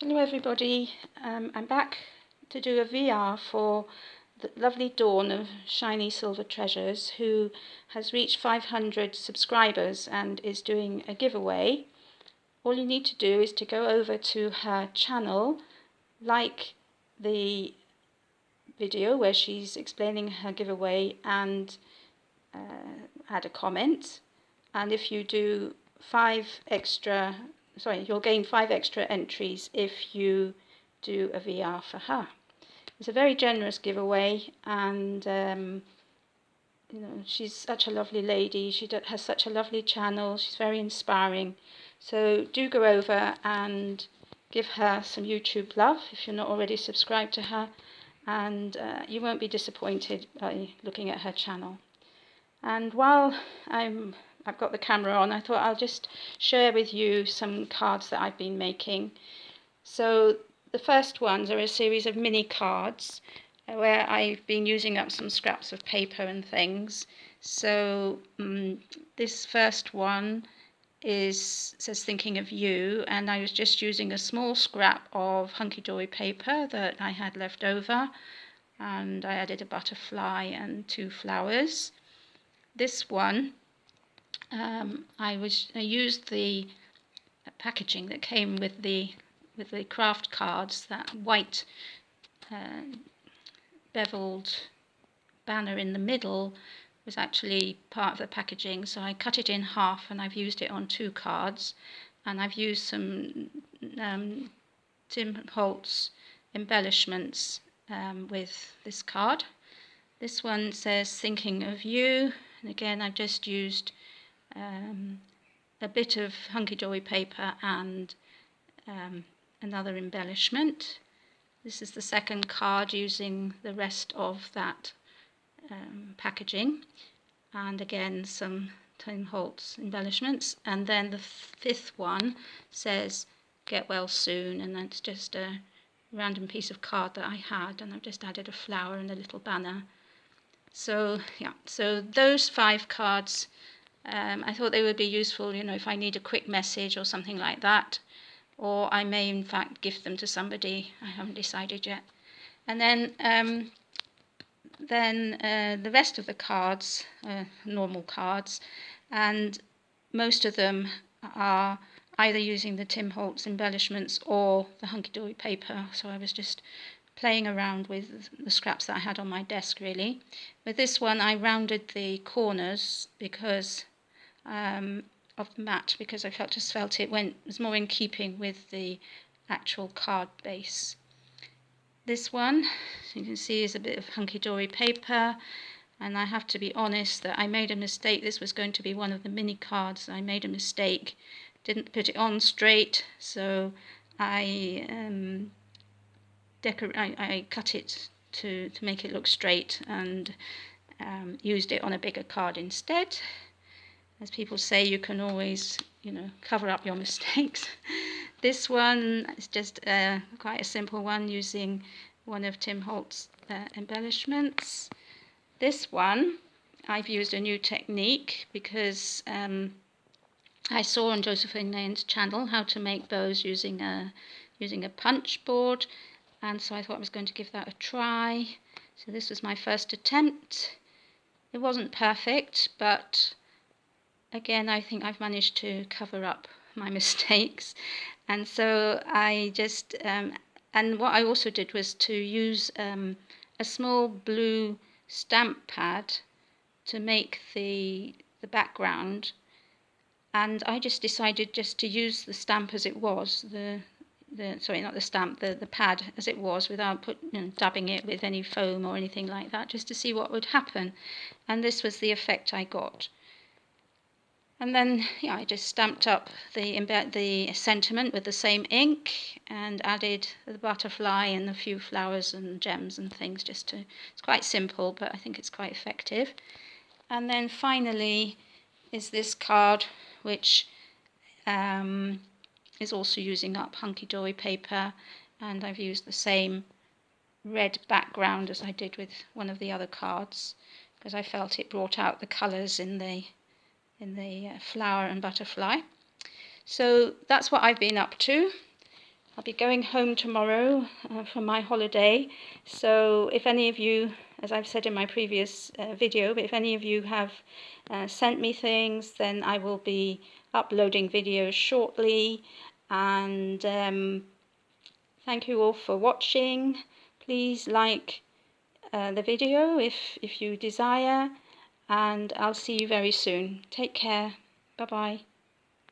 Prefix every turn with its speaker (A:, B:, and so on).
A: Hello everybody, I'm back to do a VR for the lovely Dawn of Shiny Silver Treasures, who has reached 500 subscribers and is doing a giveaway. All you need to do is to go over to her channel, like the video where she's explaining her giveaway, and add a comment. And if you do you'll gain 5 extra entries if you do a VR for her. It's a very generous giveaway, and she's such a lovely lady. She has such a lovely channel. She's very inspiring. So do go over and give her some YouTube love if you're not already subscribed to her, and you won't be disappointed by looking at her channel. And while I've got the camera on, I thought I'll just share with you some cards that I've been making. So the first ones are a series of mini cards where I've been using up some scraps of paper and things. So this first one says thinking of you, and I was just using a small scrap of hunky-dory paper that I had left over, and I added a butterfly and 2 flowers. This one, I used the packaging that came with the craft cards. That white beveled banner in the middle was actually part of the packaging, so I cut it in half and I've used it on 2 cards. And I've used some Tim Holtz embellishments with this card. This one says thinking of you, and again I've just used a bit of hunky-dory paper and another embellishment. This is the second card using the rest of that packaging, and again some Tim Holtz embellishments. And then the 5th one says get well soon, and that's just a random piece of card that I had, and I've just added a flower and a little banner. So yeah, so those 5 cards, I thought they would be useful, if I need a quick message or something like that, or I may in fact gift them to somebody. I haven't decided yet. And then the rest of the cards, normal cards, and most of them are either using the Tim Holtz embellishments or the hunky-dory paper. So I was just playing around with the scraps that I had on my desk, really. With this one, I rounded the corners because of the mat, because I just felt it was more in keeping with the actual card base. This one, as you can see, is a bit of hunky-dory paper, and I have to be honest that I made a mistake. This was going to be one of the mini cards. I made a mistake, didn't put it on straight, so I cut it to make it look straight, and used it on a bigger card instead. As people say, you can always, cover up your mistakes. This one is just quite a simple one, using one of Tim Holtz's embellishments. This one, I've used a new technique because I saw on Josephine Lane's channel how to make bows using a punch board, and so I thought I was going to give that a try. So this was my first attempt. It wasn't perfect, but again, I think I've managed to cover up my mistakes. And so I just, and what I also did was to use a small blue stamp pad to make the background. And I just decided just to use the stamp as it was, sorry, not the stamp, the pad as it was, without dabbing it with any foam or anything like that, just to see what would happen. And this was the effect I got. And then, I just stamped up the sentiment with the same ink and added the butterfly and a few flowers and gems and things. It's quite simple, but I think it's quite effective. And then finally is this card, which is also using up hunky-dory paper, and I've used the same red background as I did with one of the other cards, because I felt it brought out the colours in the flower and butterfly. So that's what I've been up to. I'll be going home tomorrow for my holiday. So if any of you, as I've said in my previous video, but if any of you have sent me things, then I will be uploading videos shortly. And thank you all for watching. Please like the video if you desire, and I'll see you very soon. Take care. Bye bye.